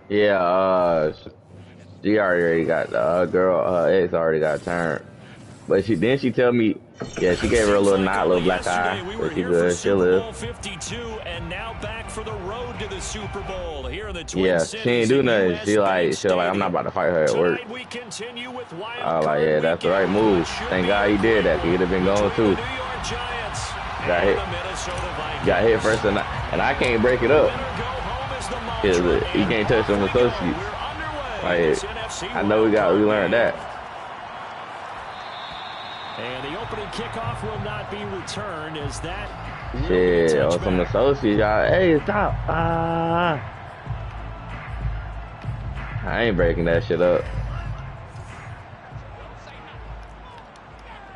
Yeah, she already got the girl. Ex already got turned, but she tell me, yeah, she gave her a Seems little like nod, only little black yesterday eye, we were but she here for good. She'll Super live. Bowl 52, and now back for the road to the Super Bowl here in the Twin Yeah, she ain't Cities do at nothing. US Bank She like, I'm not Stadium. about to fight her at work. Tonight we continue with I was like, Wild yeah, Card that's the right Weekend to what move. should Thank be God a he did great that. He'd one have been gone between the too. New York Giants Got and hit, the Minnesota got hit Vikings. first, and I can't break it Win up or go home is the mantra, because he and can't touch off them we go. associates. We're underway in this Like, NFC I know Wild we Card learned game. that. And the opening kickoff will not be returned as that will be a Shit, or some touchback. associates, y'all. Hey, stop! I ain't breaking that shit up.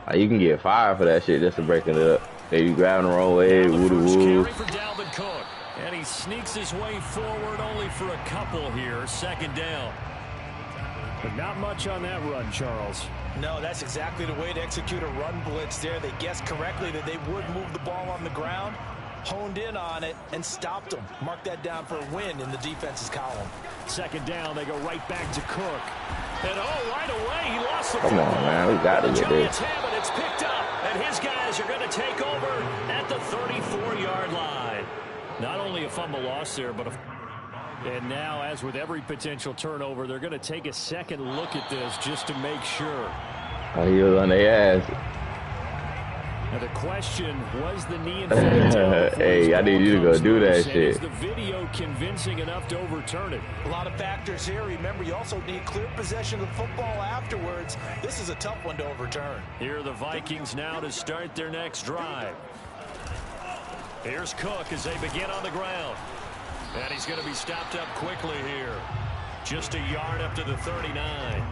Like, you can get fired for that shit just for breaking it up. If you grabbing the wrong way, Now the woo first woo. carry for Dalvin Cook. And he sneaks his way forward only for a couple here. Second down. But not much on that run, Charles. No, that's exactly the way to execute a run blitz there. They guessed correctly that they would move the ball on the ground, honed in on it, and stopped them. Mark that down for a win in the defense's column. Second down, they go right back to Cook. And right away, he lost the Come on, football. man, we got to The get this. Giants have it. It's picked up. And his guys are going to take over at the 34-yard line. Not only a fumble loss there, but and now, as with every potential turnover, they're going to take a second look at this just to make sure. Oh, he was on their ass. Now the question, was the knee inflated? Hey, I need you to go do that shit. Is the video convincing enough to overturn it? A lot of factors here. Remember, you also need clear possession of the football afterwards. This is a tough one to overturn. Here are the Vikings now to start their next drive. Here's Cook as they begin on the ground. And he's going to be stopped up quickly here. Just a yard up to the 39.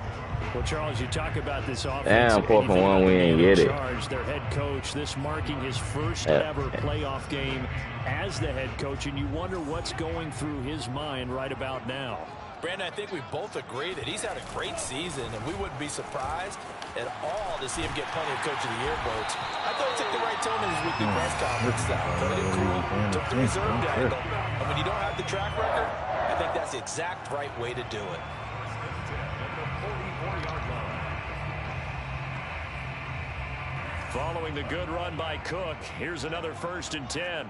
Well, Charles, you talk about this offense. Damn, 4th and 1, we ain't get it. Their head coach, this marking his first ever playoff game as the head coach, and you wonder what's going through his mind right about now. Brandon, I think we both agree that he's had a great season, and we wouldn't be surprised at all to see him get plenty of Coach of the Year votes. I thought he took the right tone in his weekly press conference. Played it cool, took the reserved angle. And when you don't have the track record, I think that's the exact right way to do it. Following the good run by Cook, here's another 1st and 10.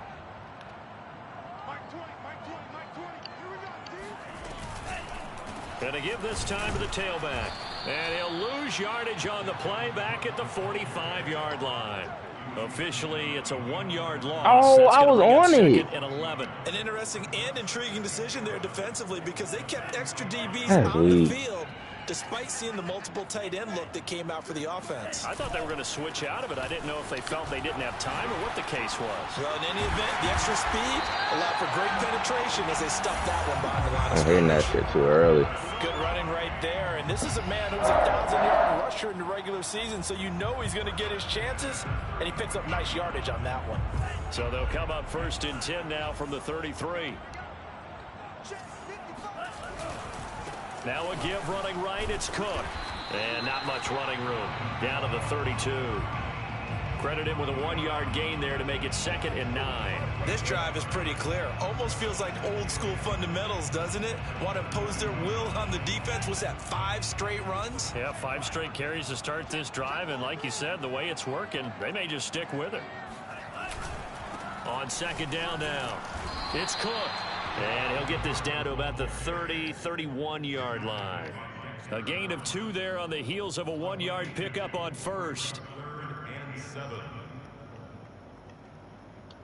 Going to give this time to the tailback. And he'll lose yardage on the play back at the 45-yard line. Officially, it's a 1-yard loss. Oh, I was on it. And 11. An interesting and intriguing decision there defensively because they kept extra DBs That's on weak. the field despite seeing the multiple tight end look that came out for the offense. I thought they were going to switch out of it. I didn't know if they felt they didn't have time or what the case was. Well, in any event, the extra speed allowed for great penetration as they stuffed that one behind the line of I'm hitting that scrimmage. shit too early. Good running right there. And this is a man who was a 1,000-yard rusher in the regular season, so you know he's going to get his chances, and he picks up nice yardage on that one. So they'll come up 1st and 10 now from the 33. Now a give running right, it's Cook. And not much running room. Down to the 32. Credit him with a 1-yard gain there to make it 2nd and 9. This drive is pretty clear. Almost feels like old school fundamentals, doesn't it? Want to impose their will on the defense. Was that 5 straight runs? Yeah, 5 straight carries to start this drive. And like you said, the way it's working, they may just stick with it. On 2nd down now, it's Cook. And he'll get this down to about the 31-yard line. A gain of 2 there on the heels of a 1-yard pickup on 1st.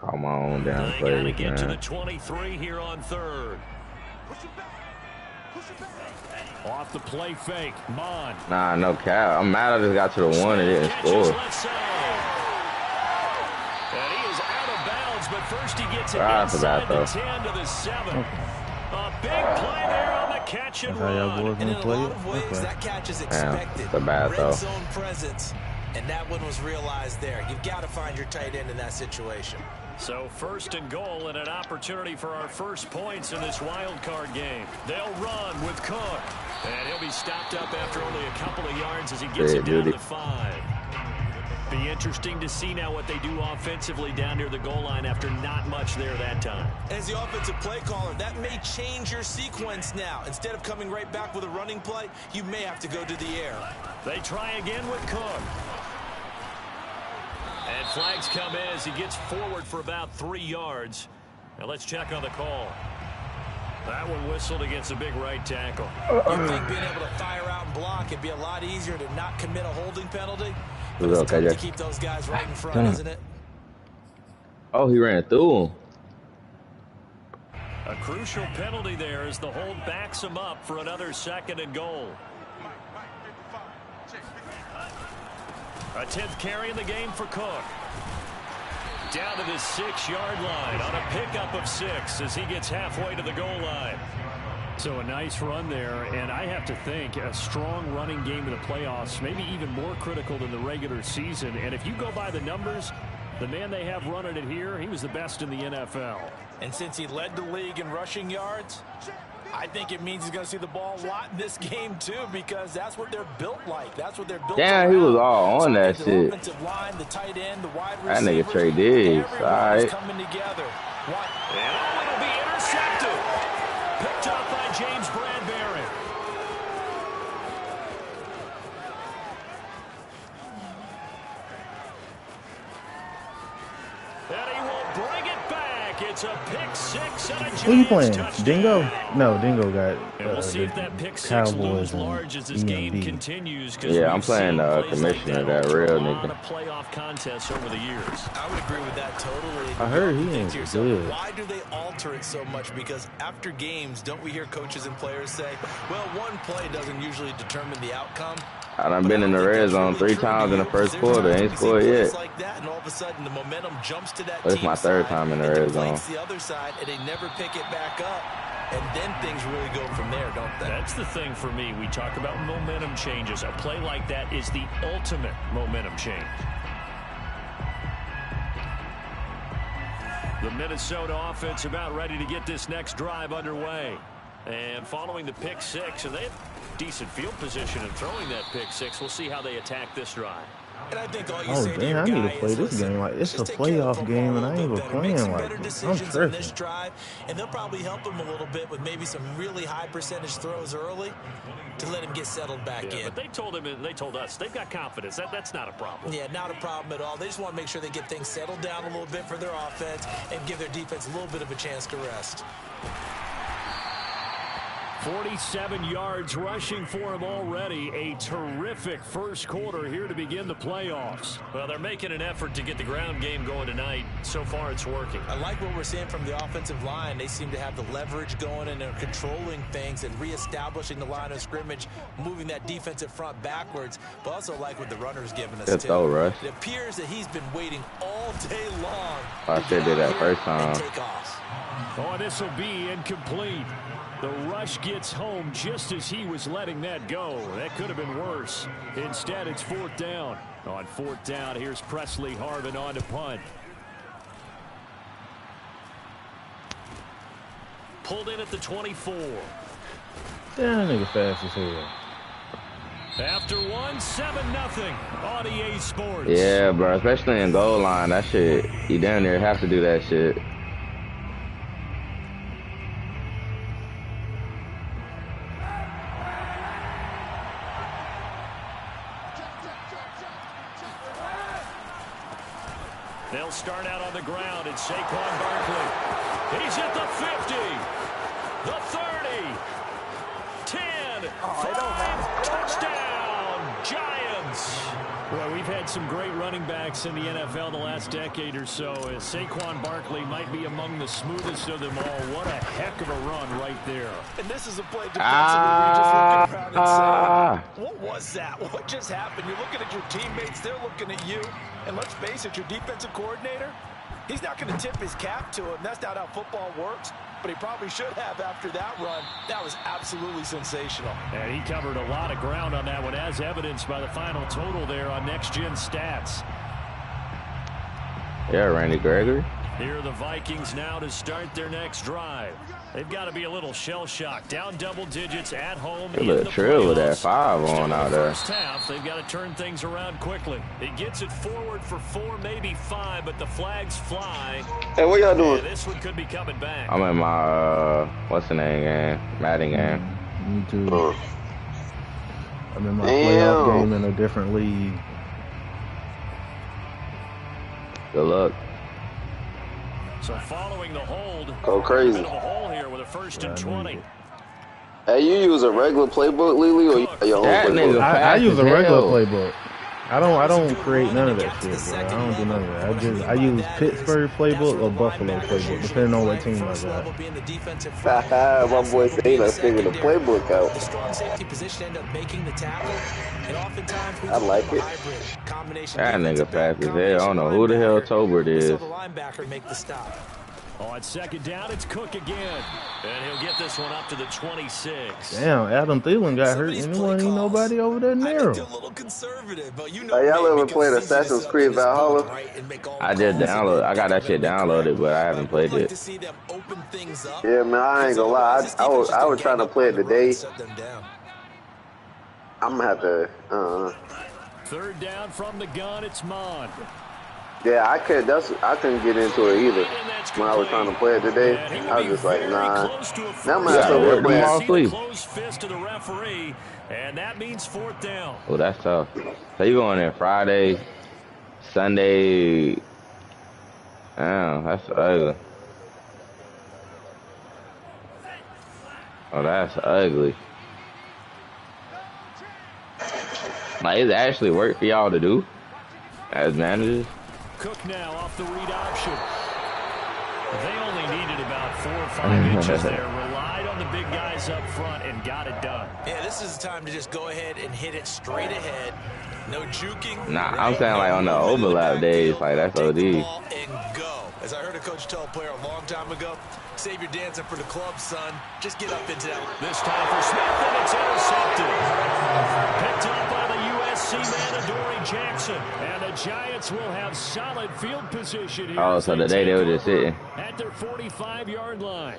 Come on down, They play, got to get man. to the 23 here on 3rd. Off the play fake, Mon. Nah, no cap. I'm mad I just got to the 1 and didn't score. And he is out of bounds, but first he gets it That's inside bad, the 10 to the 7. A big play there on the catch and run. And in a lot of ways, that catch is expected. Damn, bad Red throw. zone presence. And that one was realized there. You've got to find your tight end in that situation. So 1st and goal and an opportunity for our first points in this wild card game. They'll run with Cook. And he'll be stopped up after only a couple of yards as he gets it down to the 5. Be interesting to see now what they do offensively down near the goal line after not much there that time. As the offensive play caller, that may change your sequence now. Instead of coming right back with a running play, you may have to go to the air. They try again with Cook. And flags come in as he gets forward for about 3 yards. Now let's check on the call. That one whistled against a big right tackle. You think being able to fire out and block, it'd be a lot easier to not commit a holding penalty? But it's tough to keep those guys right in front, isn't it? Oh, he ran through him. A crucial penalty there as the hold backs him up for another 2nd and goal. A 10th carry in the game for Cook. Down to the 6-yard line on a pickup of 6 as he gets halfway to the goal line. So a nice run there, and I have to think a strong running game in the playoffs, maybe even more critical than the regular season. And if you go by the numbers, the man they have running it here, he was the best in the NFL. And since he led the league in rushing yards, I think it means he's going to see the ball a lot in this game, too, because that's what they're built like. That's what they're built Damn, he was all on that shit. The offensive line, the tight end, the wide that nigga Trey Diggs. All right. Coming together. And it'll be intercepted. Picked up by James Bradbury. And he will bring it back. It's a pick 6 and a Giants. Who you playing? Touchdown. Dingo? No, Dingo got And we'll see if that pick 6 Cowboys looms and large as this game continues. Yeah, I'm playing commissioner, that real nigga. Playoff contests over the years. I would agree with that totally. I heard he ain't good. Why do they alter it so much? Because after games, don't we hear coaches and players say, well, one play doesn't usually determine the outcome. I done been in the red zone 3 times in the first quarter. Ain't scored yet. Like that, and all of a sudden the momentum jumps to that It's my 3rd time in the red zone. The other side, and they never pick it back up. And then things really go from there, don't they? That's the thing for me. We talk about momentum changes. A play like that is the ultimate momentum change. The Minnesota offense about ready to get this next drive underway. And following the pick 6, and they have decent field position in throwing that pick 6. We'll see how they attack this drive. And I think all you Oh say damn! I need to play this game like it's a playoff game, and I ain't even playing like I'm tripping. This drive, and they'll probably help him a little bit with maybe some really high percentage throws early to let him get settled back in. But they told him, and they told us, they've got confidence. That's not a problem. Yeah, not a problem at all. They just want to make sure they get things settled down a little bit for their offense and give their defense a little bit of a chance to rest. 47 yards rushing for him already. A terrific first quarter here to begin the playoffs. Well, they're making an effort to get the ground game going tonight. So far, it's working. I like what we're seeing from the offensive line. They seem to have the leverage going, and they're controlling things and reestablishing the line of scrimmage, moving that defensive front backwards. But also like what the runner's giving us, too. Rush. It appears that he's been waiting all day long. I said that first time. Take off. Oh, this will be incomplete. The rush gets home just as he was letting that go. That could have been worse. Instead, it's 4th down. On 4th down, here's Presley Harvin on to punt. Pulled in at the 24. Damn, nigga fast as hell. After 1, 7-0 on EA Sports. Yeah, bro, especially in goal line, that shit, you down there have to do that shit. They'll start out on the ground, and Saquon Barkley. He's at the 50, the 30, 10, 5, touchdown, Giants. Well, we've had some great running backs in the NFL the last decade or so. Saquon Barkley might be among the smoothest of them all. What a heck of a run right there. And this is a play defensively where you just look around and say, what was that? What just happened? You're looking at your teammates. They're looking at you. And let's face it, your defensive coordinator, he's not going to tip his cap to him. That's not how football works. But he probably should have after that run. That was absolutely sensational. And he covered a lot of ground on that one, as evidenced by the final total there on Next Gen Stats. Yeah, Randy Gregory. Here are the Vikings now to start their next drive. They've got to be a little shell-shocked. Down double digits at home. They look trill with that 5 on out there. First half, they've got to turn things around quickly. It gets it forward for 4, maybe 5, but the flags fly. Hey, what y'all doing? Yeah, this one could be coming back. I'm in my, what's the name game? Madden game. Me too. I'm in my playoff game in a different league. Good luck. So following the hold, go crazy. A hole here with a 1st and 20. Hey, you use a regular playbook, Lily, or you your own playbook? I use a regular playbook. I don't create none of that shit, bro. I don't do none of that. I use Pittsburgh playbook or Buffalo playbook, depending on what team I got. My boy said he not figuring the playbook out. The strong safety position end up making the tackle, and oftentimes I like it. That nigga fast as hell. I don't know who the hell Tolbert is. The linebacker make the stop. On 2nd down, it's Cook again. And he'll get this one up to the 26. Damn, Adam Thielen got hurt, and there wasn't even nobody over there near him. Y'all ever played Assassin's Creed Valhalla? I just downloaded. I got that shit downloaded, but I haven't played it. Yeah, man, I ain't gonna lie. I was trying to play it today. I'm gonna have to. 3rd down from the gun, it's Mond. Yeah, I couldn't get into it either. When I was trying to play it today, I was just like, nah. Now I'm gonna have to work them play all sleep. Close fist to the referee, and that means 4th down. Oh, that's tough. So you going in Friday, Sunday? Damn, that's ugly. Oh, that's ugly. Like, is it actually work for y'all to do as managers? Cook now off the read option. They only needed about 4 or 5 inches there. Relied on the big guys up front and got it done. Yeah, this is the time to just go ahead and hit it straight ahead. No juking. Nah, I'm saying like on the overlap days, like that's OD. And go. As I heard a coach tell a player a long time ago, save your dancing for the club, son. Just get up into that. This time for Smith, and it's intercepted. Picked up by the USC man, Adoree Jackson. And the Giants will have solid field position here. Oh, so today they were just sitting at their 45-yard line.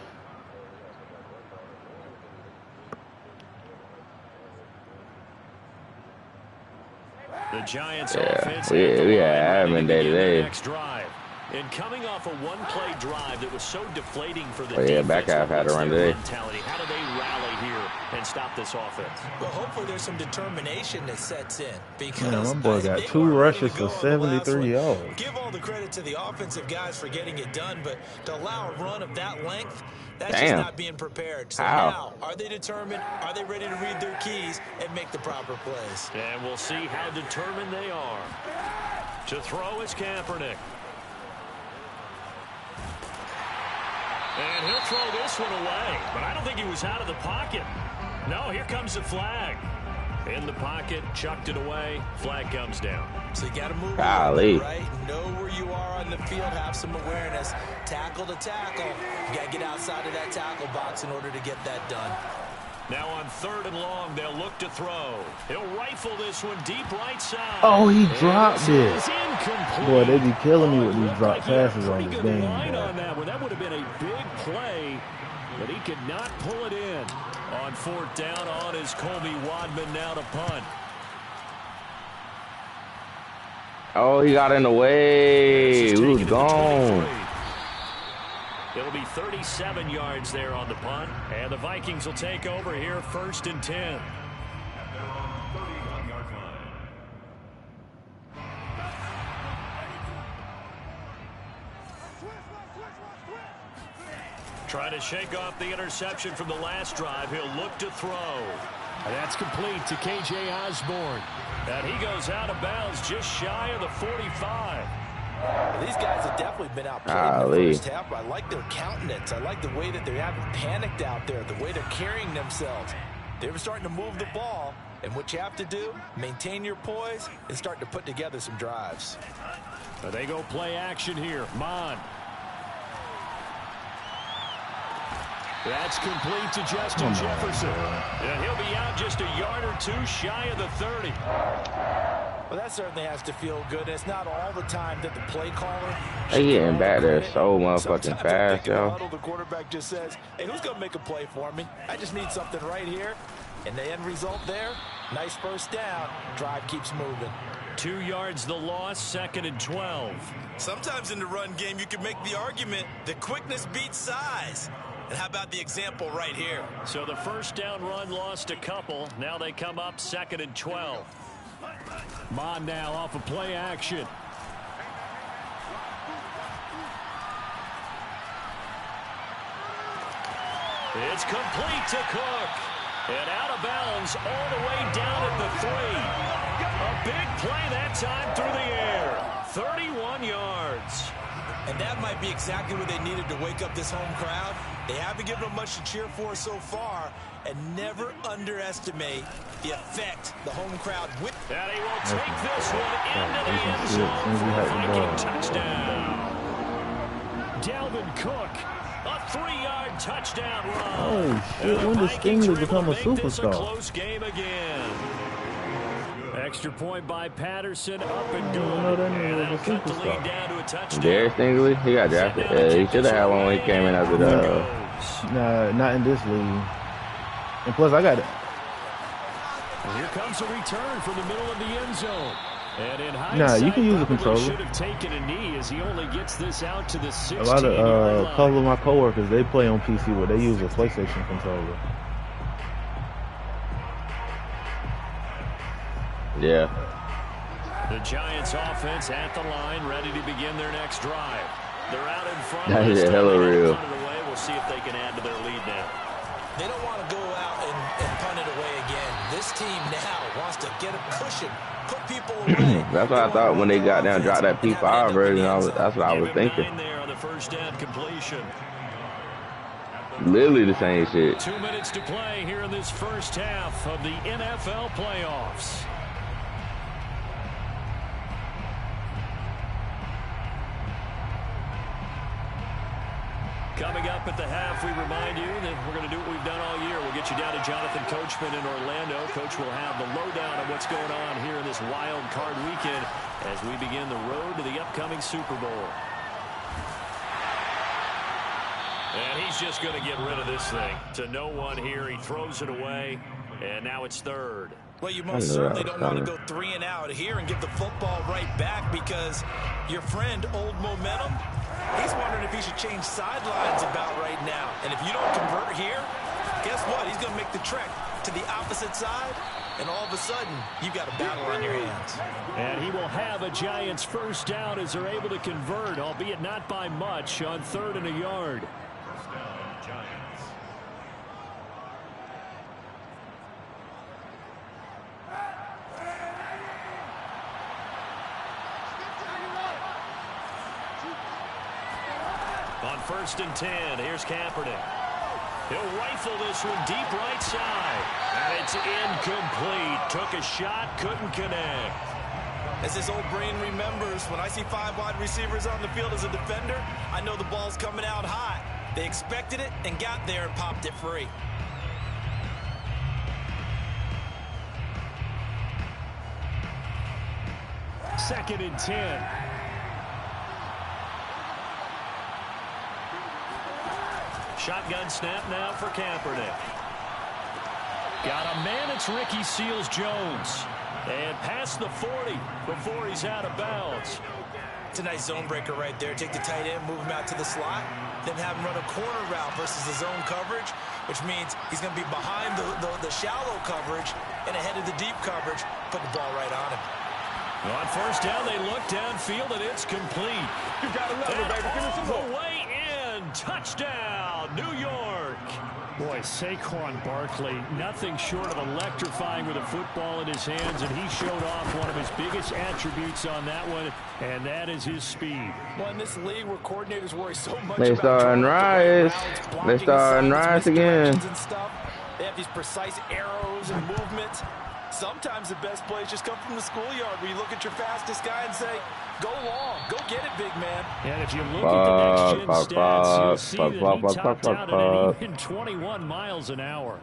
The Giants offense. We had admin day today. Next drive. And coming off a one-play drive that was so deflating for the defense, back half had to run today. How do they rally here and stop this offense? Well, hopefully there's some determination that sets in. Because my boy got 2 rushes for 73 yards. Give all the credit to the offensive guys for getting it done, but to allow a run of that length, that's just not being prepared. So now, are they determined? Are they ready to read their keys and make the proper plays? And we'll see how determined they are. To throw is Kaepernick. And he'll throw this one away, but I don't think he was out of the pocket. No, here comes the flag. In the pocket, chucked it away, flag comes down. So you got to move Golly. right, know where you are on the field, have some awareness. Tackle to tackle. You got to get outside of that tackle box in order to get that done. Now on 3rd and long, they'll look to throw. He'll rifle this one deep right side. Oh, he dropped it. Boy, they be killing me with these drop passes on this game. That would have been a big play, but he could not pull it in. On 4th down, on is Colby Wadman now to punt. Oh, he got in the way. He was gone. It'll be 37 yards there on the punt, and the Vikings will take over here 1st and 10. Trying to shake off the interception from the last drive. He'll look to throw. And that's complete to K.J. Osborne. And he goes out of bounds just shy of the 45. These guys have definitely been outplayed in the first half. I like their countenance. I like the way that they haven't panicked out there, the way they're carrying themselves. They were starting to move the ball, and what you have to do, maintain your poise and start to put together some drives. So they go play action here. Mond. That's complete to Justin Jefferson. And he'll be out just a yard or two shy of the 30. Well, that certainly has to feel good. It's not all the time that the play caller. They getting back there so motherfucking fast, yo. Huddle, the quarterback just says, "Hey, who's gonna make a play for me? I just need something right here." And the end result there, nice first down. Drive keeps moving. 2 yards the loss, 2nd and 12. Sometimes in the run game, you can make the argument that quickness beats size. And how about the example right here? So the first down run lost a couple. Now they come up 2nd and 12. Mon now off of play action. It's complete to Cook. And out of bounds all the way down at the 3. A big play that time through the air. 31 yards. And that might be exactly what they needed to wake up this home crowd. They haven't given them much to cheer for so far. And never underestimate the effect the home crowd will. And he will take this one into the end zone for a Viking touchdown. Dalvin Cook, a 3-yard touchdown run. Oh shit! When does Stingley become a superstar? Close game again. Extra point by Patterson, up and good. And that'll cut the lead down to a touchdown. Derek Stingley, he got drafted. He should have had one when he came in after the. Nah, not in this league. And plus, I got it. Here comes a return from the middle of the end zone. And in nah, you can use a controller. Should have taken a knee as he only gets this out to the 16. A lot of couple of my coworkers, they play on PC where they use a PlayStation controller. Yeah. The Giants offense at the line, ready to begin their next drive. They're out in front. That is hella real. We'll see if they can add to their lead now. They don't want to go out and punt it away again. This team now wants to get a cushion, put people away. That's what I thought when they got down, dropped that P5 version. That's what I was thinking. There on the first down completion. Literally the same shit. 2 minutes to play here in this first half of the NFL playoffs. Coming up at the half, we remind you that we're going to do what we've done all year. We'll get you down to Jonathan Coachman in Orlando. Coach will have the lowdown on what's going on here in this wild card weekend as we begin the road to the upcoming Super Bowl. And he's just going to get rid of this thing to no one here. He throws it away, and now it's third. Well, you most certainly don't want to go 3 and out here and give the football right back because your friend, Old Momentum, he's wondering if he should change sidelines about right now. And if you don't convert here, guess what? He's going to make the trek to the opposite side, and all of a sudden, you've got a battle on your hands. And he will have a Giants first down as they're able to convert, albeit not by much, on 3rd and a yard. On 1st and 10, here's Kaepernick. He'll rifle this one deep right side. And it's incomplete. Took a shot, couldn't connect. As his old brain remembers, when I see 5 wide receivers on the field as a defender, I know the ball's coming out hot. They expected it and got there and popped it free. Second and 10. Shotgun snap now for Kaepernick. Got a man, it's Ricky Seals-Jones. And past the 40 before he's out of bounds. It's a nice zone breaker right there. Take the tight end, move him out to the slot, then have him run a corner route versus the zone coverage, which means he's going to be behind the shallow coverage and ahead of the deep coverage, put the ball right on him. On first down, they look downfield, and it's complete. You got to love it, baby. Give us some The way in. Touchdown, New York. Boy, Saquon Barkley, nothing short of electrifying with a football in his hands, and he showed off one of his biggest attributes on that one, and that is his speed. Well, in this league where coordinators worry so much They starting rise. They starting rise again. and stuff, they have these precise arrows and movements. Sometimes the best plays just come from the schoolyard where you look at your fastest guy and say, go long, go get it, big man. And if you look at the next-gen stats, you'll see that he topped out at even 21 miles an hour.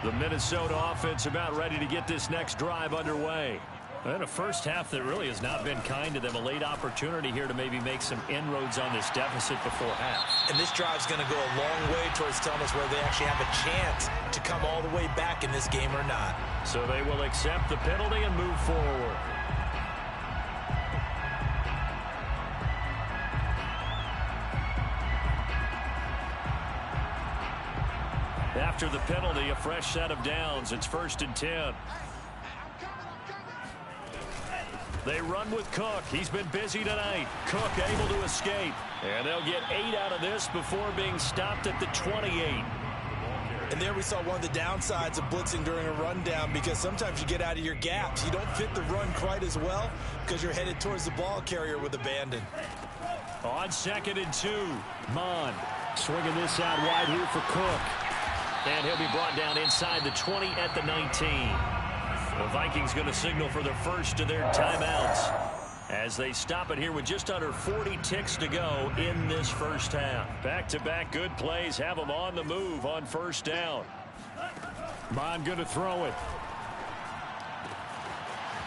The Minnesota offense about ready to get this next drive underway. And a first half that really has not been kind to them. A late opportunity here to maybe make some inroads on this deficit before half. And this drive's going to go a long way towards telling us whether they actually have a chance to come all the way back in this game or not. So they will accept the penalty and move forward. After the penalty, a fresh set of downs. It's 1st and 10. They run with Cook. He's been busy tonight. Cook able to escape. And they'll get 8 out of this before being stopped at the 28. And there we saw one of the downsides of blitzing during a rundown, because sometimes you get out of your gaps. You don't fit the run quite as well because you're headed towards the ball carrier with abandon. On 2nd and 2, Mon swinging this out wide here for Cook. And he'll be brought down inside the 20 at the 19. The Vikings going to signal for the first of their timeouts as they stop it here with just under 40 ticks to go in this first half. Back-to-back good plays have them on the move on 1st down. Mon going to throw it.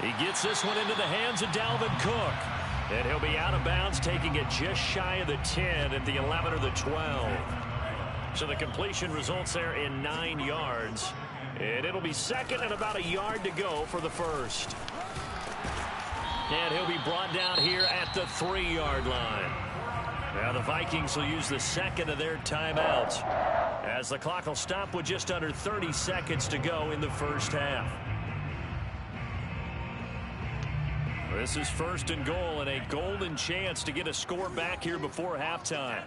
He gets this one into the hands of Dalvin Cook. And he'll be out of bounds, taking it just shy of the 10 at the 11 or the 12. So the completion results there in 9 yards. And it'll be 2nd and about a yard to go for the first. And he'll be brought down here at the 3-yard line. Now the Vikings will use the 2nd of their timeouts as the clock will stop with just under 30 seconds to go in the first half. This is 1st and goal and a golden chance to get a score back here before halftime.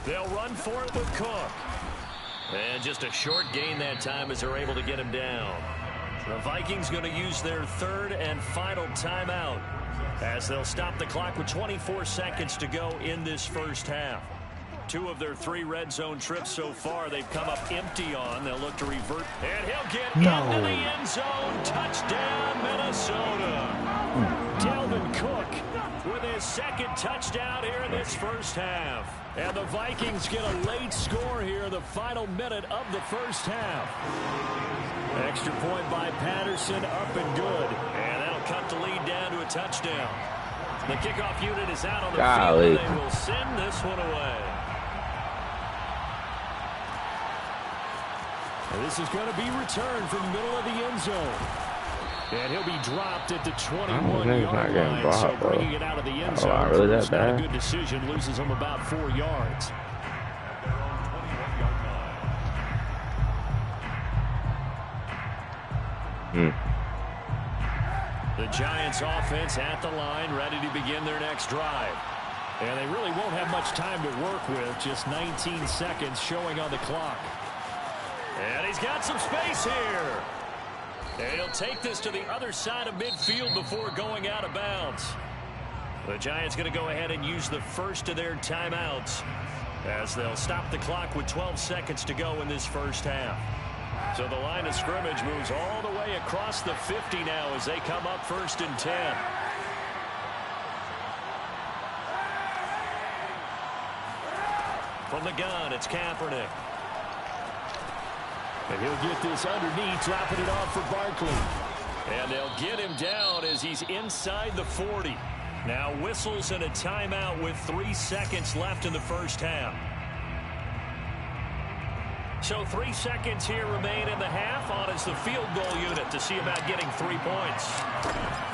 They'll run for it with Cook. And just a short gain that time as they're able to get him down. The Vikings going to use their 3rd and final timeout as they'll stop the clock with 24 seconds to go in this first half. 2 of their 3 red zone trips so far they've come up empty on. They'll look to revert. And he'll get into the end zone. Touchdown, Minnesota. Dalvin Cook with his 2nd touchdown here in this first half. And the Vikings get a late score here in the final minute of the first half. Extra point by Patterson, up and good. And that'll cut the lead down to a touchdown. The kickoff unit is out on the field. And they will send this one away. And this is going to be returned from the middle of the end zone. And he'll be dropped at the 21-yard line, so bringing it out of the end zone. Really that bad? Not a good decision, loses him about 4 yards. The Giants offense at the line, ready to begin their next drive. And they really won't have much time to work with, just 19 seconds showing on the clock. And he's got some space here. And he'll take this to the other side of midfield before going out of bounds. The Giants going to go ahead and use the first of their timeouts as they'll stop the clock with 12 seconds to go in this first half. So the line of scrimmage moves all the way across the 50 now as they come up 1st and 10. From the gun, it's Kaepernick. And he'll get this underneath, dropping it off for Barkley. And they'll get him down as he's inside the 40. Now whistles and a timeout with 3 seconds left in the first half. So 3 seconds here remain in the half. On is the field goal unit to see about getting 3 points.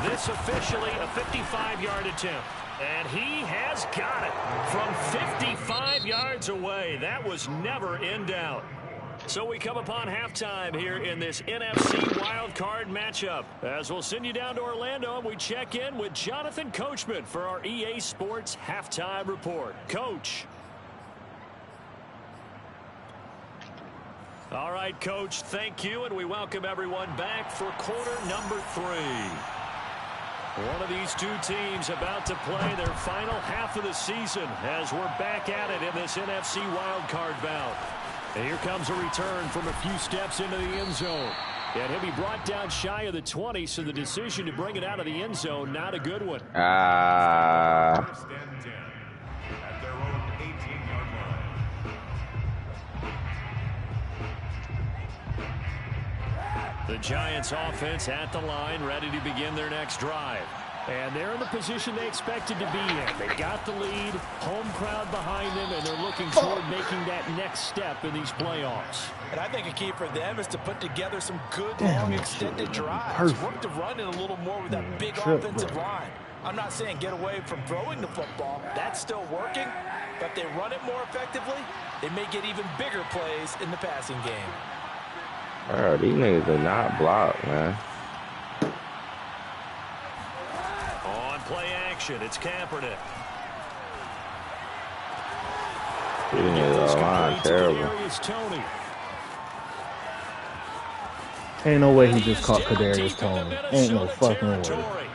This officially a 55-yard attempt. And he has got it from 55 yards away. That was never in doubt. So we come upon halftime here in this NFC Wild Card matchup. As we'll send you down to Orlando, and we check in with Jonathan Coachman for our EA Sports Halftime Report. Coach. All right, Coach, thank you, and we welcome everyone back for quarter number 3. One of these two teams about to play their final half of the season as we're back at it in this NFC Wild Card bout. And here comes a return from a few steps into the end zone. And he'll be brought down shy of the 20, so the decision to bring it out of the end zone, not a good one. First and 10 at their own 18-yard line. The Giants offense at the line, ready to begin their next drive. And they're in the position they expected to be in. They got the lead, home crowd behind them, and they're looking toward making that next step in these playoffs. And I think a key for them is to put together some good, long, extended drives. Work to run it a little more with that big offensive line. I'm not saying get away from throwing the football. That's still working. But if they run it more effectively, they may get even bigger plays in the passing game. Bro, these niggas are not blocked, man. On play action, it's Kaepernick. These niggas are line terrible. Ain't no way he just caught Kadarius Toney. Ain't no fucking way.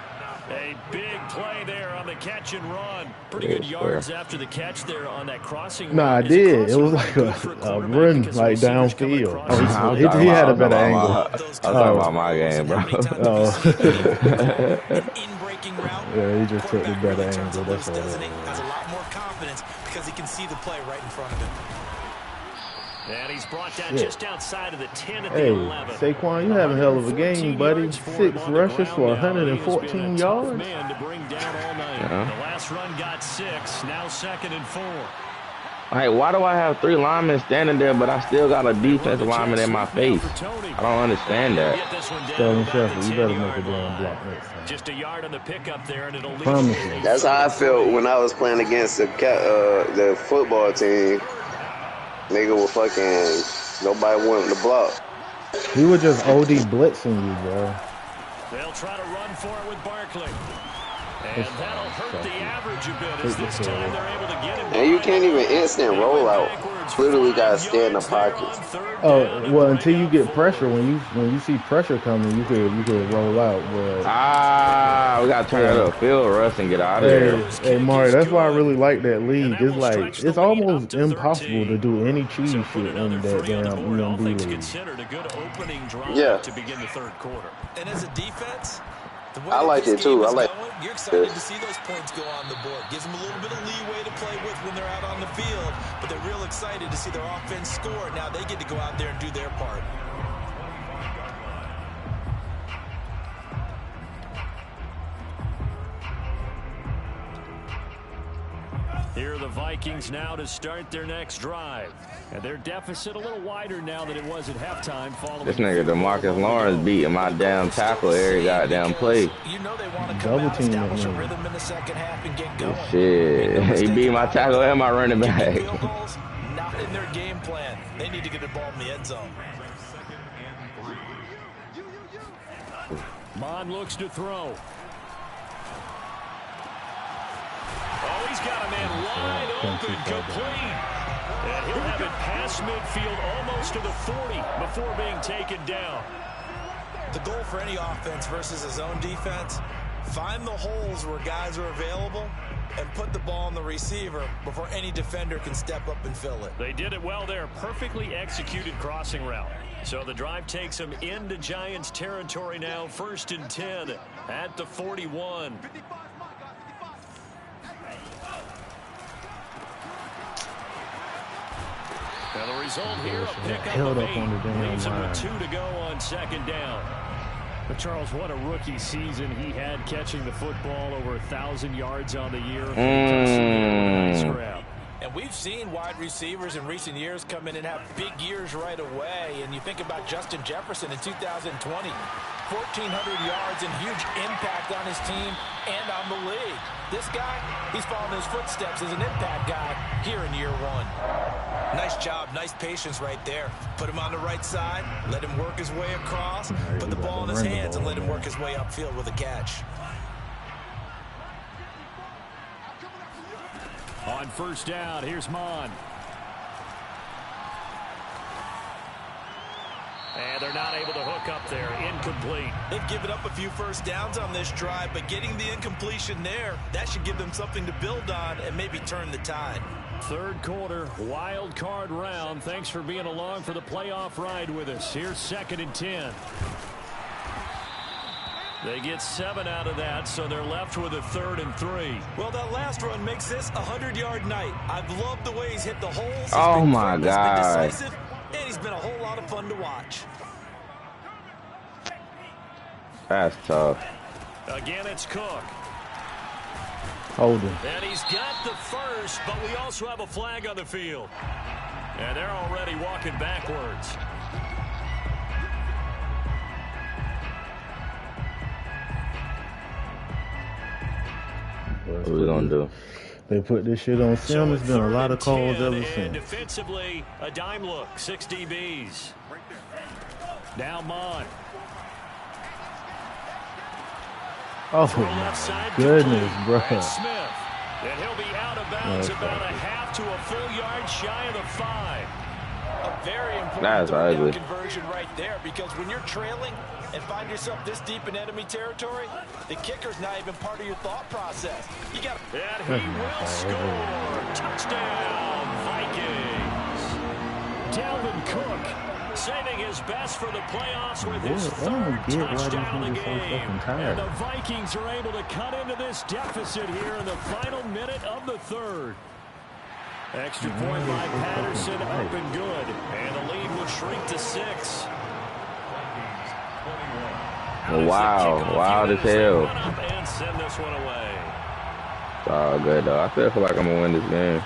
A big play there on the catch and run. Pretty good yards after the catch there on that crossing. Nah, I did. It was like a run, like downfield. Oh, he had a better angle. I'm talking about my game, bro. Yeah, he just took the better angle. That's all. Has a lot more confidence because he can see the play right in front of him. And he's brought down just outside of the 10 at the 11. Saquon, you have a hell of a game, buddy. 6 rushes for 114 yards. Man to bring down all night. The last run got 6. Now 2nd and 4. Hey, why do I have 3 linemen standing there, but I still got a defensive lineman in my face? I don't understand that. Sterling Shepard, you better make a damn block next time. Just a yard on the pickup there, and it'll lead. That's how I felt when I was playing against the football team. Nigga was fucking, nobody wanted to block. He was just OD blitzing you, bro. They'll try to run for it with Barkley. And that'll hurt the average a bit as this time they're able to get him. And you can't even instant roll out. Literally got to stay in the pocket. Oh, well, until you get pressure. When you see pressure coming, you could roll out. But we got to turn it up field rush and get out of there. Hey, Mari, that's why I really like that league. It's like, it's almost impossible to do any cheese shit in that damn EMB league. Yeah. To begin the third quarter. And as a defense, I like it too. I like it. You're excited to see those points go on the board. Gives them a little bit of leeway to play with when they're out on the field, but they're real excited to see their offense score. Now they get to go out there and do their part. Here are the Vikings now to start their next drive. And their deficit a little wider now than it was at halftime. This nigga DeMarcus Lawrence beating my damn tackle every goddamn play. You know they want to come out, establish a rhythm in the second half and get going. Shit, he beat my tackle and my running back. Not in their game plan. They need to get the ball in the end zone. Mon looks to throw. Oh, he's got a man wide open, complete. And he'll have it past midfield almost to the 40 before being taken down. The goal for any offense versus a zone defense, find the holes where guys are available and put the ball on the receiver before any defender can step up and fill it. They did it well there. Perfectly executed crossing route. So the drive takes them into Giants territory now. 1st and 10 at the 41. Now the result here, a pickup of 8, leaves him with 2 to go on 2nd down. But Charles, what a rookie season he had, catching the football over 1,000 yards on the year. And we've seen wide receivers in recent years come in and have big years right away. And you think about Justin Jefferson in 2020, 1,400 yards and huge impact on his team and on the league. This guy, he's following his footsteps as an impact guy here in year 1. Nice job, nice patience right there. Put him on the right side, let him work his way across, put the ball in his hands and let him work his way upfield with a catch. On 1st down, here's Mon. And they're not able to hook up there. Incomplete. They've given up a few first downs on this drive, but getting the incompletion there, that should give them something to build on and maybe turn the tide. 3rd quarter, wild card round. Thanks for being along for the playoff ride with us. Here's 2nd and 10. They get 7 out of that, so they're left with a 3rd and 3. Well, that last run makes this a 100-yard night. I've loved the way he's hit the holes. He's oh, been my God. decisive, and he's been a whole lot of fun to watch. That's tough. Again, it's Cook. Hold him. And he's got the first, but we also have a flag on the field. And they're already walking backwards. What we gonna do? They put this shit on Sim. There's been a lot of calls ever since. Defensively, a dime look, 6 DBs. Now Mon. Oh my goodness, bro. Smith. And he'll be out of bounds about a half to a full yard shy of the 5. A very important third down conversion right there, because when you're trailing and find yourself this deep in enemy territory, the kicker's not even part of your thought process. You got and he will score. Touchdown, Vikings. Dalvin Cook saving his best for the playoffs with his third touchdown of the game. And the Vikings are able to cut into this deficit here in the final minute of the third. Extra point by Patterson, up and good. And the lead will shrink to 6. Wow as hell. And send this one away. It's all good though. I still feel like I'm gonna win this game.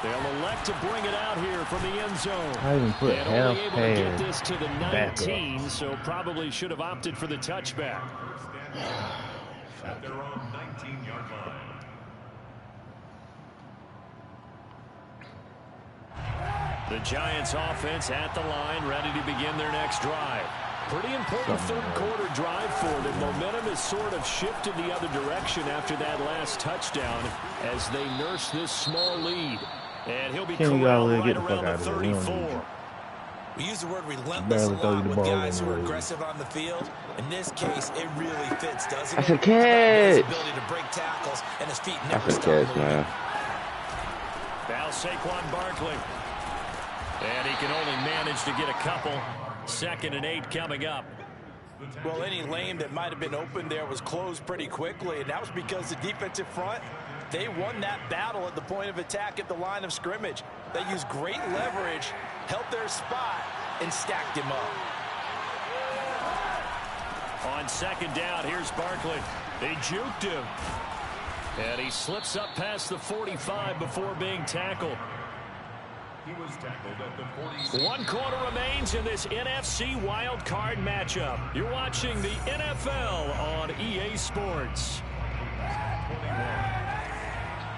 They'll elect to bring it out here from the end zone. I even put half able to get this to the 19, so probably should have opted for the touchback. At their own 19-yard line. The Giants offense at the line, ready to begin their next drive. Pretty important third quarter drive for them. Momentum has sort of shifted the other direction after that last touchdown as they nurse this small lead. And he'll be corralled right around the 34. We use the word relentless a lot with guys who are aggressive on the field. In this case, it really fits, doesn't it? That's a catch. His ability to break tackles, and his feet never That's a stop catch, moving. man. Now Saquon Barkley. And he can only manage to get a couple. 2nd and 8 coming up. Well, any lane that might have been open there was closed pretty quickly, and that was because the defensive front, they won that battle at the point of attack at the line of scrimmage. They used great leverage, held their spot, and stacked him up. On 2nd down, here's Barkley. They juked him. And he slips up past the 45 before being tackled. He was tackled at the 46. 1 quarter remains in this NFC wild card matchup. You're watching the NFL on EA Sports.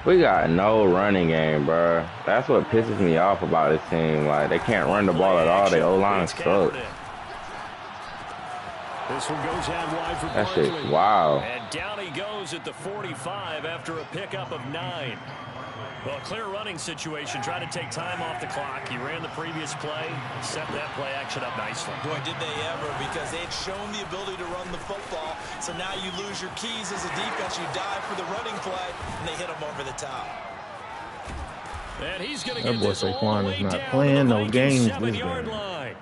We got no running game, bro. That's what pisses me off about this team. Like, they can't run the ball at all. They O-line sucks. This one goes out wide for That Barkley. shit's wild. And down he goes at the 45 after a pickup of 9. Well, clear running situation. Try to take time off the clock. He ran the previous play, set that play action up nicely. Boy, did they ever, because they had shown the ability to run the football. So now you lose your keys as a defense. You dive for the running play, and they hit them over the top. And he's going to That get boy this all the Saquon way is not down playing to the no Vikings games this 7-yard game. line.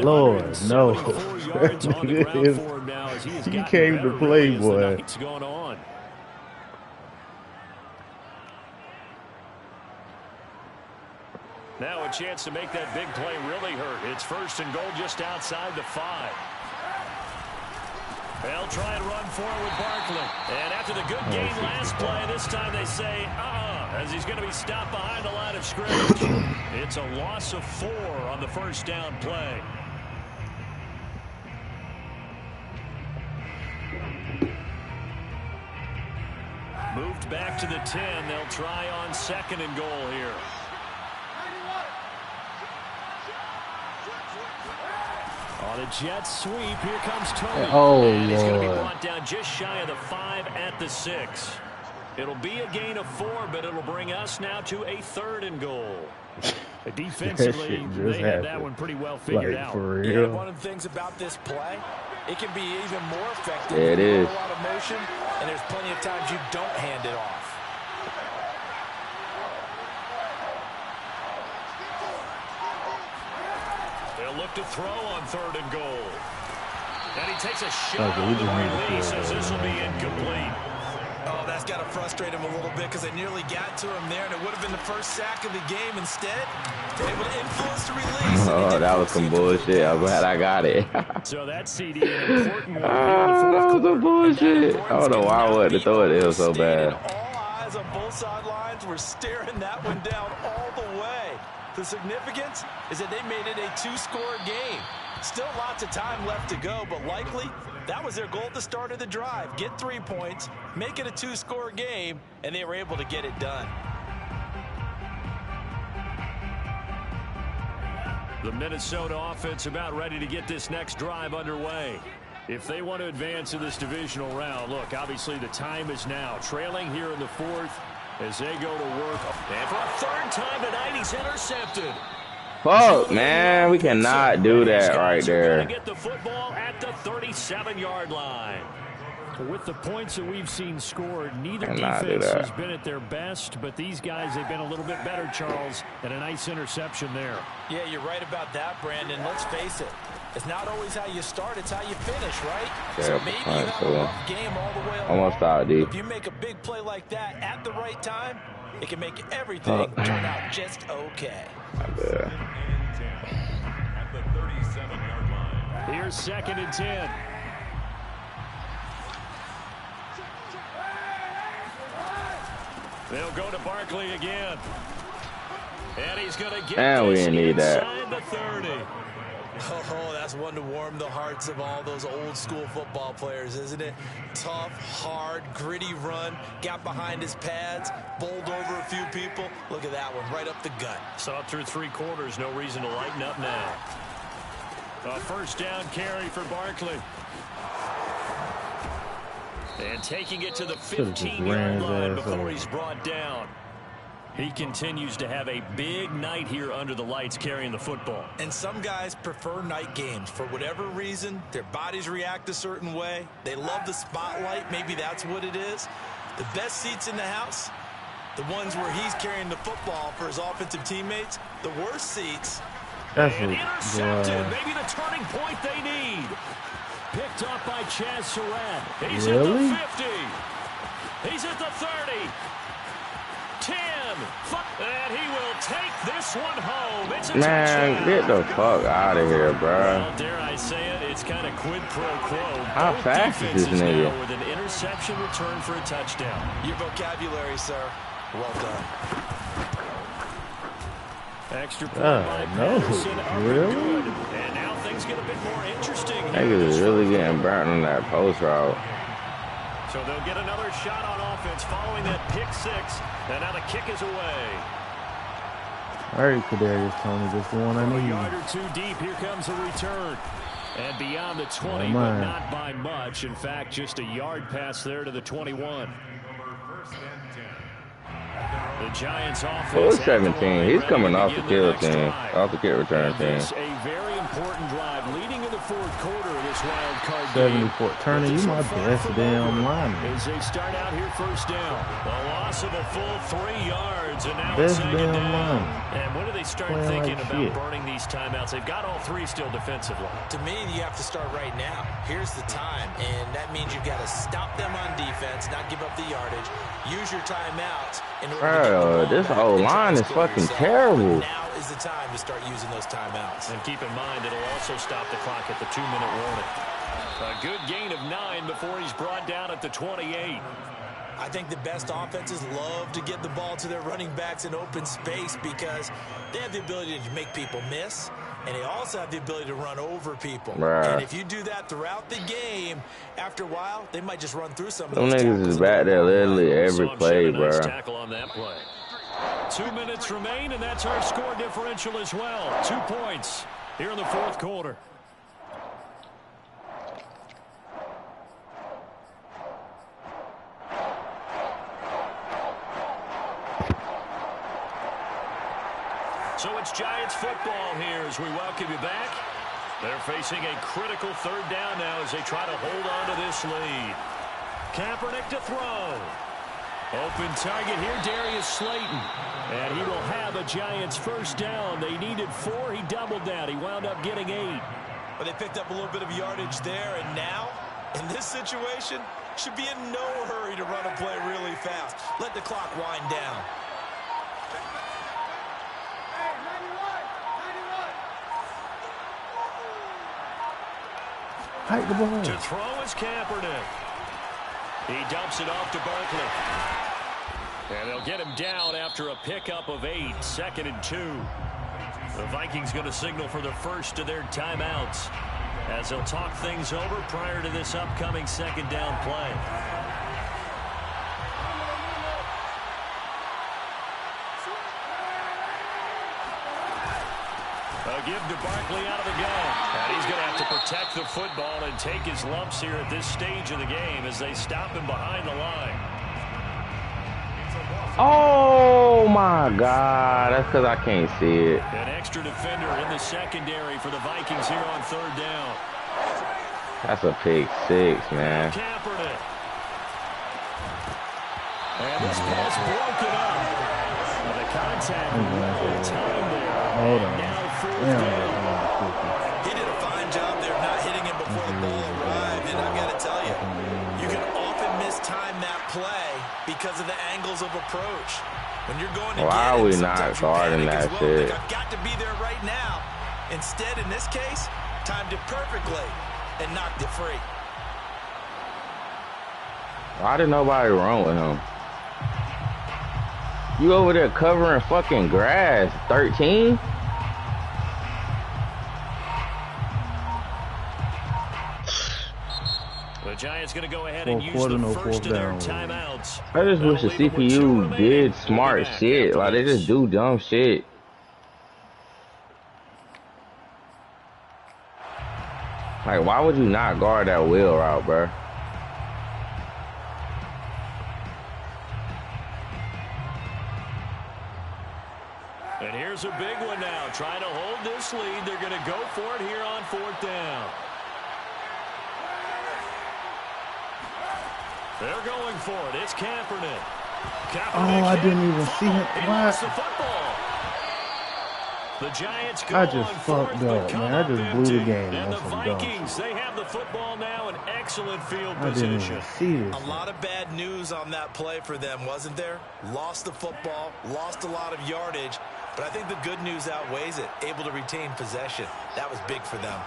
Lord, no. 174 yards on the ground for him now as he has He gotten came better to play, really as the boy. night's gone on. Now a chance to make that big play really hurt. It's 1st and goal just outside the 5. They'll try and run forward with Barkley. And after the good game last play, this time they say, as he's going to be stopped behind the line of scrimmage. It's a loss of 4 on the 1st down play. Moved back to the 10. They'll try on 2nd and goal here. On a jet sweep, here comes Tony. Oh, and he's going to be Lord. brought down just shy of the 5 at the 6. It'll be a gain of 4, but it'll bring us now to a 3rd and goal. Defensively, they had that one pretty well figured out. For real. One of the things about this play, it can be even more effective. Yeah, it is. A lot of motion, and there's plenty of times you don't hand it off. They'll look to throw on 3rd and goal. And he takes a shot Okay, we on the just need to release field as goal, this will be man. incomplete. Oh, that's that's got to frustrate him a little bit because they nearly got to him there, and it would have been the first sack of the game. Instead, they're able to influence the release. Oh, that was some bullshit. I'm glad I got it. So that CD, an important one here in the Oh, fourth that was some quarter. bullshit. I don't know why I wanted to throw it. It was so bad. All eyes on both sidelines were staring that one down all the way. The significance is that they made it a 2-score game. Still lots of time left to go, but likely that was their goal at the start of the drive. Get 3 points, make it a 2-score game, and they were able to get it done. The Minnesota offense about ready to get this next drive underway. If they want to advance in this divisional round, look, obviously the time is now. Trailing here in the fourth as they go to work. And for a third time tonight, he's intercepted. Fuck, man. We cannot do that right there. Get the football at the 37-yard line. With the points that we've seen scored, neither defense has been at their best, but these guys, they've been a little bit better, Charles, and a nice interception there. Yeah, you're right about that, Brandon. Let's face it. It's not always how you start, it's how you finish, right? Yeah, so maybe you have a rough game all the way along. Almost out, D. If you make a big play like that at the right time, it can make everything turn out just okay. At the 37-yard line. Here's 2nd and 10. They'll go to Barkley again. And he's going to get this inside the 30. Oh, that's one to warm the hearts of all those old school football players, isn't it? Tough, hard, gritty run, got behind his pads, bowled over a few people. Look at that one, right up the gut. Saw it through 3 quarters, no reason to lighten up now. A first down carry for Barkley. And taking it to the 15-yard line before he's brought down. He continues to have a big night here under the lights carrying the football. And some guys prefer night games. For whatever reason, their bodies react a certain way. They love the spotlight. Maybe that's what it is. The best seats in the house, the ones where he's carrying the football for his offensive teammates. The worst seats. And intercepted. Maybe the turning point they need. Picked up by Chaz Surratt. He's at the 50. He's at the 30. 10. And he will take this one home. It's a touchdown. Get the fuck out of here, bro. Well, dare I say it, it's kind of quid pro quo. How fast is this nigga? With an interception return for a touchdown. Your vocabulary, sir. Well done. Extra point by Patterson. Really? Good. And now things get a bit more interesting. Niggas is really getting burnt on that post route. So they'll get another shot on offense following that pick 6. And now the kick is away. All right, Kadarius Toney, just the one I need. A yard or 2 deep. Here comes a return. And beyond the 20, but not by much. In fact, just a yard pass there to the 21. The Giants offense. 17. He's coming off the kill team, off the kick return team. A very important drive leading in the 4th quarter of this wild card game. 74. Turner, you my best damn lineman. As they start out here first down. The loss of a full 3 yards, and now Best it's 2nd damn down. line. And when do they start thinking about burning these timeouts? They've got all 3 still defensively. To me, you have to start right now. Here's the time, and that means you've got to stop them on defense, not give up the yardage. Use your timeouts in order to get the ball This back whole and line is fucking yourself. terrible. Now is the time to start using those timeouts. And keep in mind, it'll also stop the clock at the 2-minute warning. A good gain of 9 before he's brought down at the 28. I think the best offenses love to get the ball to their running backs in open space because they have the ability to make people miss, and they also have the ability to run over people. And if you do that throughout the game, after a while, they might just run through some of those niggas is back there literally every play, bro. Nice tackle on that play. 2 minutes remain, and that's our score differential as well. 2 points here in the 4th quarter. So it's Giants football here as we welcome you back. They're facing a critical 3rd down now as they try to hold on to this lead. Kaepernick to throw. Open target here, Darius Slayton. And he will have a Giants first down. They needed 4. He doubled that. He wound up getting 8. But they picked up a little bit of yardage there, and now, in this situation, should be in no hurry to run a play really fast. Let the clock wind down. Hike the ball. To throw is Kaepernick. He dumps it off to Barkley. And they'll get him down after a pickup of 8, 2nd and 2. The Vikings going to signal for the first of their timeouts as they'll talk things over prior to this upcoming 2nd down play. A give to Barkley out of the gun. And he's going to have to protect the football and take his lumps here at this stage of the game as they stop him behind the line. Oh, my God. That's because I can't see it. An extra defender in the secondary for the Vikings here on 3rd down. That's a pick 6, man. Kaepernick. And this pass broken up. Now the contact time there. Hold on. Now 4th Yeah. down. He did a fine job there not hitting him before the ball arrived. And I've got to tell you, you can often mistime that play because of the angles of approach. When you're going to Why are get it, we not sometimes you guarding panic as that well. shit? Like, I've got to be there right now. Instead, in this case, timed it perfectly and knocked it free. Why did nobody run with him? You over there covering fucking grass. 13? The Giants going to go ahead and use the first of their timeouts. I just wish the CPU did smart shit. Like, they just do dumb shit. Like, why would you not guard that wheel route, bro? And here's a big one now. Trying to hold this lead. They're going to go for it here on 4th down. They're going for it. It's Kaepernick. Oh, I didn't even see him. He Why? lost the football. The Giants go I just on fucked fourth, but up, come man. I up just blew the empty. game And on the some dumb Vikings, they have the football now in excellent field I didn't position. even see this. A lot of bad news on that play for them, wasn't there? Lost the football, lost a lot of yardage, but I think the good news outweighs it. Able to retain possession. That was big for them.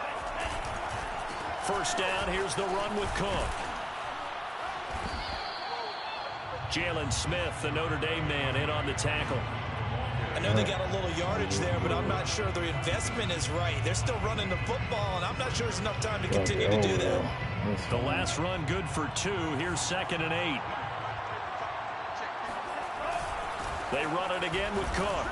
First down, here's the run with Cook. Jalen Smith, the Notre Dame man, in on the tackle. I know they got a little yardage there, but I'm not sure their investment is right. They're still running the football, and I'm not sure there's enough time to continue to do that. The last run good for 2. Here's 2nd and 8. They run it again with Cook.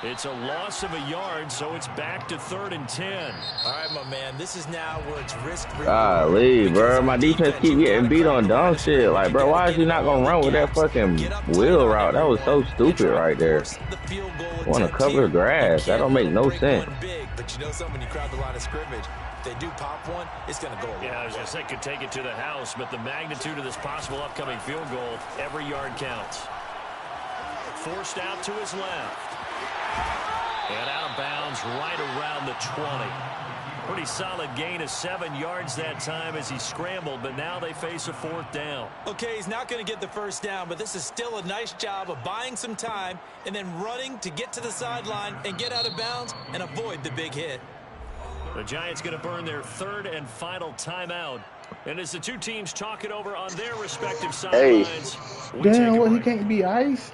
It's a loss of a yard, so it's back to 3rd and 10. All right, my man, this is now where it's risk. Golly, bro. My defense keep getting beat on dumb shit. Like, bro, why is you not going to run with that fucking wheel route? That was so stupid right there. Want to cover grass. That don't make no sense. But you know something, when you crowd the line of scrimmage, if they do pop one, it's going to go away. Yeah, I was going to say could take it to the house, but the magnitude of this possible upcoming field goal, every yard counts. Forced out to his left. And out of bounds right around the 20. Pretty solid gain of 7 yards that time as he scrambled, but now they face a 4th down. Okay, he's not going to get the first down, but this is still a nice job of buying some time and then running to get to the sideline and get out of bounds and avoid the big hit. The Giants going to burn their 3rd and final timeout. And as the two teams talk it over on their respective sidelines. Damn, what, he can't be iced?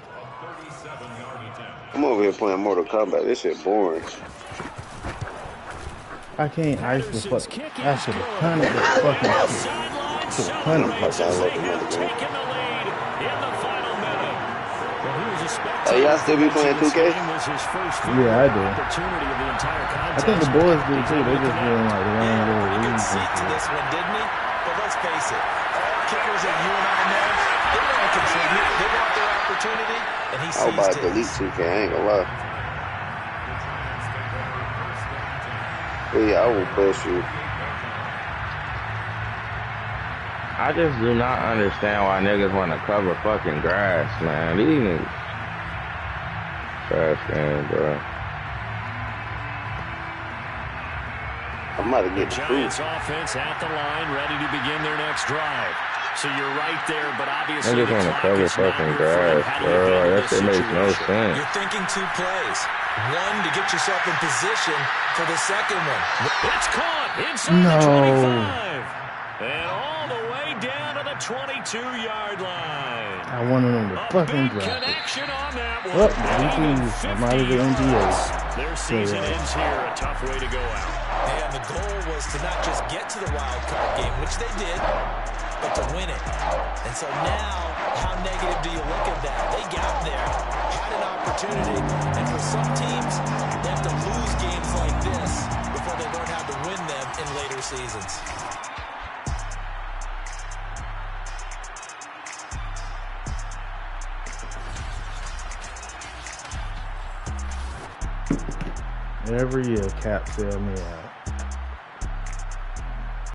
I'm over here playing Mortal Kombat. This shit boring. I can't ice the fuck. I should have punted the fucking shit. Should have punted it. Hey, y'all still be playing 2K? Yeah, I do. I think the boys do too. They just doing like the wrong little reasons. To this one, didn't he? But let's face it, all kickers that you and I know, they want to contribute. They want their opportunity, and he sees I was about to his. delete 2K. I ain't gonna lie. Yeah, I will push you. I just do not understand why niggas want to cover fucking grass, man. These niggas. Trash game, bro. I'm about to get Giants offense at the line, ready to begin their next drive. So you're right there, but obviously Niggas want to cover fucking grass, bro. That shit makes no sense. You're thinking 2 plays. One to get yourself in position for the second one. It's caught inside the 25. And all the way down to the 22-yard line. I wanted them to fucking drop it. Connection on that one. Well, I'm out of the NBA. Their season ends here. A tough way to go out. And the goal was to not just get to the wild card game, which they did, but to win it. And so now, how negative do you look at that? They got there, had an opportunity, and for some teams, they have to lose games like this before they learn how to win them in later seasons. Every year, Cap sell me out.